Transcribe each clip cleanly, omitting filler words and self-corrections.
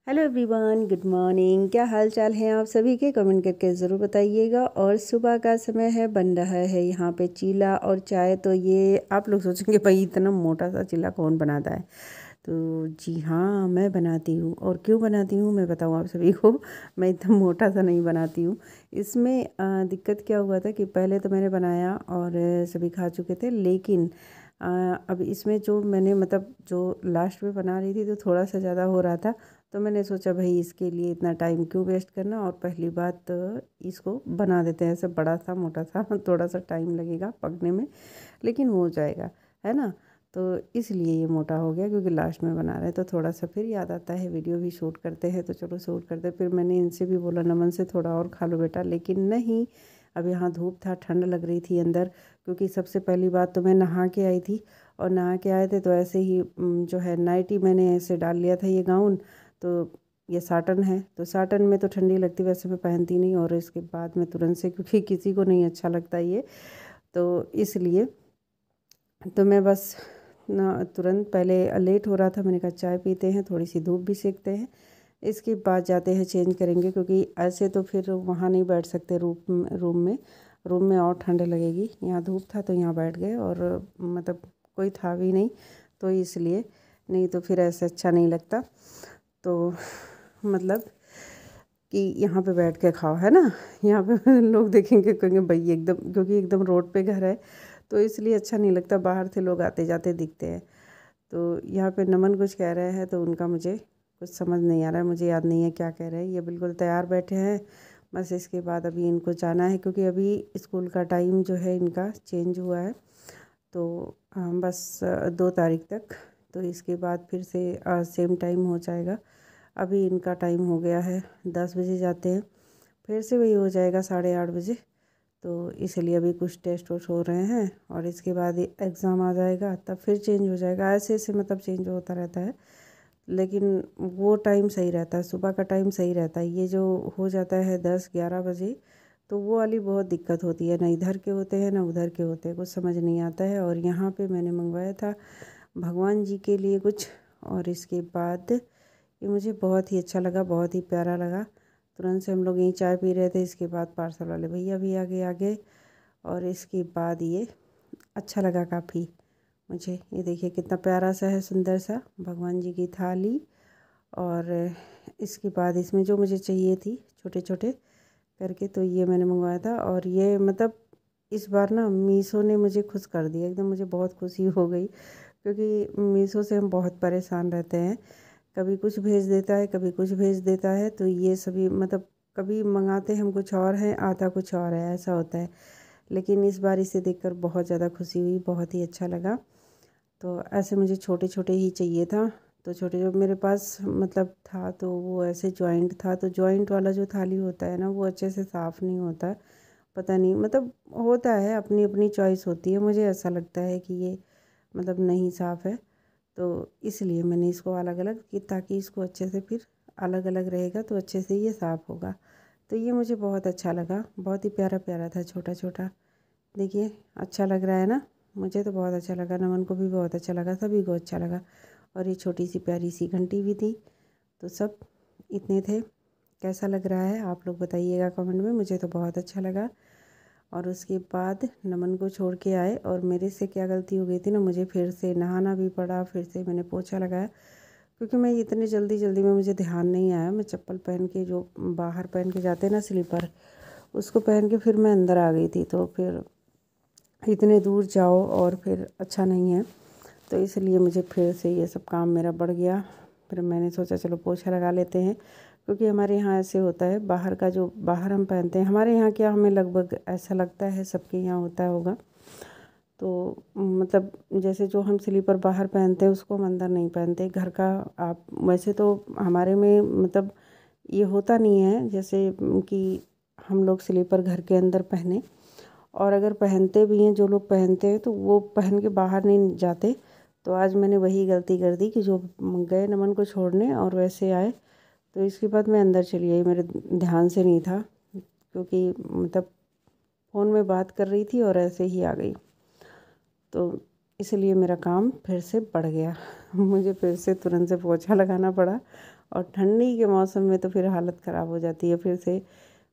Hello everyone, good morning. क्या हाल चाल है आप सभी के? कमेंट करके ज़रूर बताइएगा। और सुबह का समय है, बन रहा है यहाँ पे चीला और चाय। तो ये आप लोग सोचेंगे भाई इतना मोटा सा चीला कौन बनाता है? तो जी हाँ, मैं बनाती हूँ। और क्यों बनाती हूँ मैं बताऊँ आप सभी को। मैं इतना मोटा सा नहीं बनाती हूँ। इसमें दिक्कत क्या हुआ था कि पहले तो मैंने बनाया और सभी खा चुके थे, लेकिन अब इसमें जो मैंने मतलब जो लास्ट में बना रही थी तो थोड़ा सा ज़्यादा हो रहा था। तो मैंने सोचा भाई इसके लिए इतना टाइम क्यों वेस्ट करना, और पहली बात इसको बना देते हैं। ऐसे बड़ा सा मोटा सा थोड़ा सा टाइम लगेगा पकने में, लेकिन हो जाएगा, है ना। तो इसलिए ये मोटा हो गया, क्योंकि लास्ट में बना रहे हैं। तो थोड़ा सा फिर याद आता है वीडियो भी शूट करते हैं, तो चलो शूट करते। फिर मैंने इनसे भी बोला नमन से थोड़ा और खा लो बेटा, लेकिन नहीं। अब यहाँ धूप था, ठंड लग रही थी अंदर, क्योंकि सबसे पहली बात तो मैं नहा के आई थी। और नहा के आए थे तो ऐसे ही जो है नाइटी मैंने ऐसे डाल लिया था, ये गाउन। तो ये साटन है, तो साटन में तो ठंडी लगती, वैसे मैं पहनती नहीं। और इसके बाद में तुरंत से, क्योंकि किसी को नहीं अच्छा लगता ये, तो इसलिए तो मैं बस ना तुरंत, पहले लेट हो रहा था, मैंने कहा चाय पीते हैं, थोड़ी सी धूप भी सेकते हैं, इसके बाद जाते हैं चेंज करेंगे। क्योंकि ऐसे तो फिर वहाँ नहीं बैठ सकते रूम में और ठंड लगेगी। यहाँ धूप था तो यहाँ बैठ गए, और मतलब कोई था भी नहीं, तो इसलिए। नहीं तो फिर ऐसे अच्छा नहीं लगता। तो मतलब कि यहाँ पे बैठ के खाओ, है ना। यहाँ पे लोग देखेंगे, कहेंगे भाई एकदम, क्योंकि एकदम रोड पे घर है, तो इसलिए अच्छा नहीं लगता। बाहर से लोग आते जाते दिखते हैं। तो यहाँ पे नमन कुछ कह रहे हैं, तो उनका मुझे कुछ समझ नहीं आ रहा है, मुझे याद नहीं है क्या कह रहे हैं। ये बिल्कुल तैयार बैठे हैं, बस इसके बाद अभी इनको जाना है, क्योंकि अभी स्कूल का टाइम जो है इनका चेंज हुआ है। तो बस 2 तारीख तक, तो इसके बाद फिर से सेम टाइम हो जाएगा। अभी इनका टाइम हो गया है, 10 बजे जाते हैं, फिर से वही हो जाएगा 8:30 बजे। तो इसलिए अभी कुछ टेस्ट वोस्ट हो रहे हैं, और इसके बाद एग्ज़ाम आ जाएगा, तब फिर चेंज हो जाएगा। ऐसे ऐसे मतलब चेंज होता रहता है, लेकिन वो टाइम सही रहता है, सुबह का टाइम सही रहता है। ये जो हो जाता है 10-11 बजे, तो वो वाली बहुत दिक्कत होती है। ना इधर के होते हैं ना उधर के होते हैं, कुछ समझ नहीं आता है। और यहाँ पे मैंने मंगवाया था भगवान जी के लिए कुछ, और इसके बाद ये मुझे बहुत ही अच्छा लगा, बहुत ही प्यारा लगा। तुरंत से हम लोग यहीं चाय पी रहे थे, इसके बाद पार्सल वाले भैया भी आगे। और इसके बाद ये अच्छा लगा काफ़ी मुझे। ये देखिए कितना प्यारा सा है, सुंदर सा भगवान जी की थाली। और इसके बाद इसमें जो मुझे चाहिए थी छोटे छोटे करके, तो ये मैंने मंगवाया था। और ये मतलब इस बार ना मीशो ने मुझे खुश कर दिया एकदम, मुझे बहुत खुशी हो गई। क्योंकि मीशो से हम बहुत परेशान रहते हैं, कभी कुछ भेज देता है, कभी कुछ भेज देता है। तो ये सभी मतलब कभी मंगाते हम कुछ और हैं, आता कुछ और है, ऐसा होता है। लेकिन इस बार इसे देखकर बहुत ज़्यादा खुशी हुई, बहुत ही अच्छा लगा। तो ऐसे मुझे छोटे छोटे ही चाहिए था। तो छोटे जो मेरे पास मतलब था, तो वो ऐसे जॉइंट था। तो जॉइंट वाला जो थाली होता है ना, वो अच्छे से साफ़ नहीं होता। पता नहीं, मतलब होता है, अपनी अपनी चॉइस होती है। मुझे ऐसा लगता है कि ये मतलब नहीं साफ़ है, तो इसलिए मैंने इसको अलग अलग कि, ताकि इसको अच्छे से फिर अलग अलग रहेगा तो अच्छे से ये साफ़ होगा। तो ये मुझे बहुत अच्छा लगा, बहुत ही प्यारा प्यारा था, छोटा छोटा। देखिए अच्छा लग रहा है ना, मुझे तो बहुत अच्छा लगा, नमन को भी बहुत अच्छा लगा, सभी को अच्छा लगा। और ये छोटी सी प्यारी सी घंटी भी थी। तो सब इतने थे। कैसा लग रहा है आप लोग बताइएगा कमेंट में, मुझे तो बहुत अच्छा लगा। और उसके बाद नमन को छोड़ के आए, और मेरे से क्या गलती हो गई थी ना, मुझे फिर से नहाना भी पड़ा, फिर से मैंने पोछा लगाया। क्योंकि मैं इतने जल्दी जल्दी में मुझे ध्यान नहीं आया, मैं चप्पल पहन के, जो बाहर पहन के जाते हैं ना स्लीपर, उसको पहन के फिर मैं अंदर आ गई थी। तो फिर इतने दूर जाओ और फिर अच्छा नहीं है, तो इसलिए मुझे फिर से ये सब काम मेरा बढ़ गया। फिर मैंने सोचा चलो पोछा लगा लेते हैं, क्योंकि हमारे यहाँ ऐसे होता है, बाहर का जो बाहर हम पहनते हैं, हमारे यहाँ क्या, हमें लगभग ऐसा लगता है सबके यहाँ होता होगा। तो मतलब जैसे जो हम स्लीपर बाहर पहनते हैं उसको हम अंदर नहीं पहनते, घर का। आप वैसे तो हमारे में मतलब ये होता नहीं है जैसे कि हम लोग स्लीपर घर के अंदर पहने। और अगर पहनते भी हैं, जो लोग पहनते हैं, तो वो पहन के बाहर नहीं जाते। तो आज मैंने वही गलती कर दी कि जो गए नमन को छोड़ने और वैसे आए, तो इसके बाद मैं अंदर चली आई, मेरे ध्यान से नहीं था, क्योंकि मतलब फ़ोन में बात कर रही थी और ऐसे ही आ गई। तो इसलिए मेरा काम फिर से बढ़ गया मुझे फिर से तुरंत से पोछा लगाना पड़ा। और ठंडी के मौसम में तो फिर हालत ख़राब हो जाती है। फिर से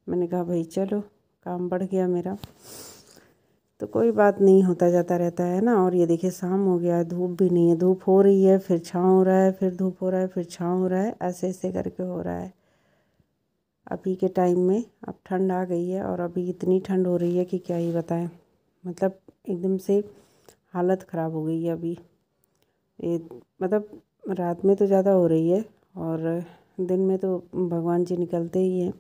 मैंने कहा भाई चलो, काम बढ़ गया मेरा, तो कोई बात नहीं, होता जाता रहता है ना। और ये देखिए शाम हो गया है, धूप भी नहीं है, धूप हो रही है फिर छाँव हो रहा है, फिर धूप हो रहा है फिर छाँव हो रहा है, ऐसे ऐसे करके हो रहा है। अभी के टाइम में अब ठंड आ गई है और अभी इतनी ठंड हो रही है कि क्या ही बताएं, मतलब एकदम से हालत ख़राब हो गई है अभी। ये मतलब रात में तो ज़्यादा हो रही है और दिन में तो भगवान जी निकलते ही हैं,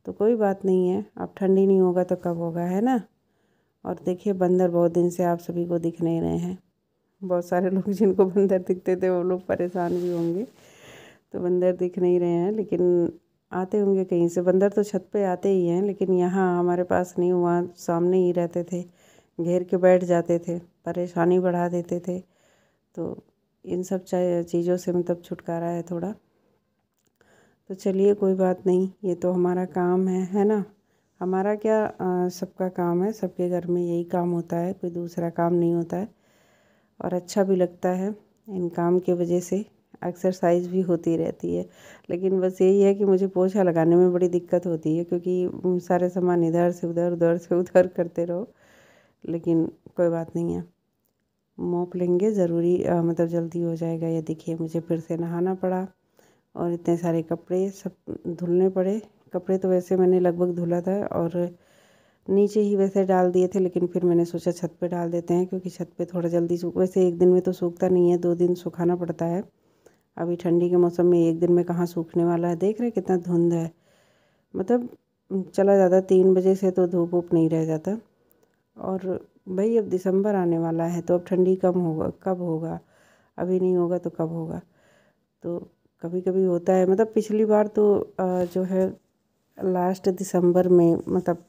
तो कोई बात नहीं है। अब ठंड ही नहीं होगा तो कब होगा, है ना। और देखिए बंदर बहुत दिन से आप सभी को दिख नहीं रहे हैं। बहुत सारे लोग जिनको बंदर दिखते थे वो लोग परेशान भी होंगे, तो बंदर दिख नहीं रहे हैं, लेकिन आते होंगे कहीं से। बंदर तो छत पे आते ही हैं, लेकिन यहाँ हमारे पास नहीं, वहाँ सामने ही रहते थे, घेर के बैठ जाते थे, परेशानी बढ़ा देते थे। तो इन सब चीज़ों से मतलब छुटकारा है थोड़ा। तो चलिए कोई बात नहीं, ये तो हमारा काम है ना। हमारा क्या, सबका काम है, सबके घर में यही काम होता है, कोई दूसरा काम नहीं होता है। और अच्छा भी लगता है, इन काम की वजह से एक्सरसाइज भी होती रहती है। लेकिन बस यही है कि मुझे पोछा लगाने में बड़ी दिक्कत होती है, क्योंकि सारे सामान इधर से उधर, उधर से उधर करते रहो। लेकिन कोई बात नहीं है, मोप लेंगे ज़रूरी, मतलब जल्दी हो जाएगा। ये देखिए मुझे फिर से नहाना पड़ा और इतने सारे कपड़े सब धुलने पड़े। कपड़े तो वैसे मैंने लगभग धुला था और नीचे ही वैसे डाल दिए थे, लेकिन फिर मैंने सोचा छत पे डाल देते हैं, क्योंकि छत पे थोड़ा जल्दी सूख, वैसे एक दिन में तो सूखता नहीं है, 2 दिन सुखाना पड़ता है। अभी ठंडी के मौसम में एक दिन में कहाँ सूखने वाला है। देख रहे कितना धुंध है, मतलब चला जाता 3 बजे से तो धूप वूप नहीं रह जाता। और भाई अब दिसंबर आने वाला है, तो अब ठंडी कम होगा, कब होगा, अभी नहीं होगा तो कब होगा। तो कभी कभी होता है, मतलब पिछली बार तो जो है लास्ट दिसंबर में मतलब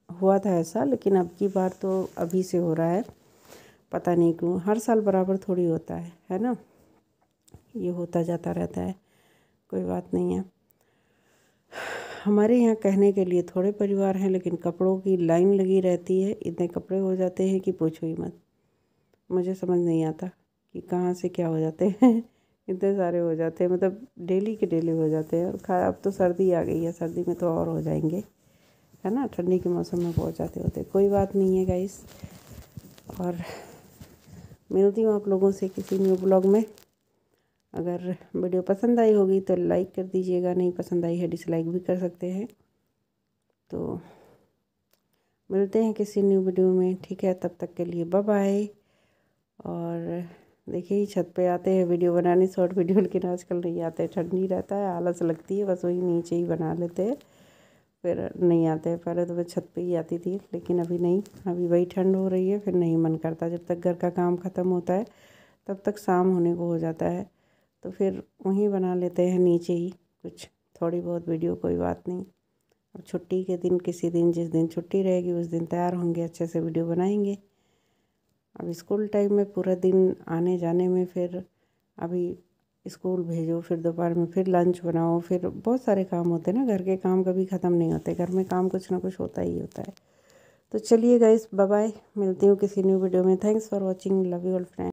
हुआ था ऐसा, लेकिन अब की बार तो अभी से हो रहा है। पता नहीं क्यों, हर साल बराबर थोड़ी होता है ना। ये होता जाता रहता है, कोई बात नहीं है। हमारे यहाँ कहने के लिए थोड़े परिवार हैं, लेकिन कपड़ों की लाइन लगी रहती है, इतने कपड़े हो जाते हैं कि पूछो ही मत। मुझे समझ नहीं आता कि कहाँ से क्या हो जाते हैं इतने सारे हो जाते हैं, मतलब डेली के डेली हो जाते हैं। और अब तो सर्दी आ गई है, सर्दी में तो और हो जाएंगे, है ना। ठंडी के मौसम में बहुत जाते होते, कोई बात नहीं है गाइस। और मिलती हूँ आप लोगों से किसी न्यू ब्लॉग में। अगर वीडियो पसंद आई होगी तो लाइक कर दीजिएगा, नहीं पसंद आई है डिसलाइक भी कर सकते हैं। तो मिलते हैं किसी न्यू वीडियो में, ठीक है, तब तक के लिए बाय बाय। और देखिए छत पे आते हैं वीडियो बनाने, शॉर्ट वीडियो, लेकिन आजकल नहीं आते, ठंडी रहता है, आलस लगती है, बस वही नीचे ही बना लेते हैं, फिर नहीं आते हैं। पहले तो मैं छत पे ही आती थी, लेकिन अभी नहीं, अभी वही ठंड हो रही है, फिर नहीं मन करता। जब तक घर का काम ख़त्म होता है तब तक शाम होने को हो जाता है, तो फिर वहीं बना लेते हैं नीचे ही कुछ थोड़ी बहुत वीडियो, कोई बात नहीं। अब छुट्टी के दिन, किसी दिन जिस दिन छुट्टी रहेगी उस दिन तैयार होंगे, अच्छे से वीडियो बनाएंगे। अब स्कूल टाइम में पूरा दिन आने जाने में, फिर अभी स्कूल भेजो, फिर दोपहर में फिर लंच बनाओ, फिर बहुत सारे काम होते हैं ना, घर के काम कभी ख़त्म नहीं होते, घर में काम कुछ ना कुछ होता ही होता है। तो चलिए गाइस, बाय बाय, मिलती हूँ किसी न्यू वीडियो में। Thanks for watching, love you all friends.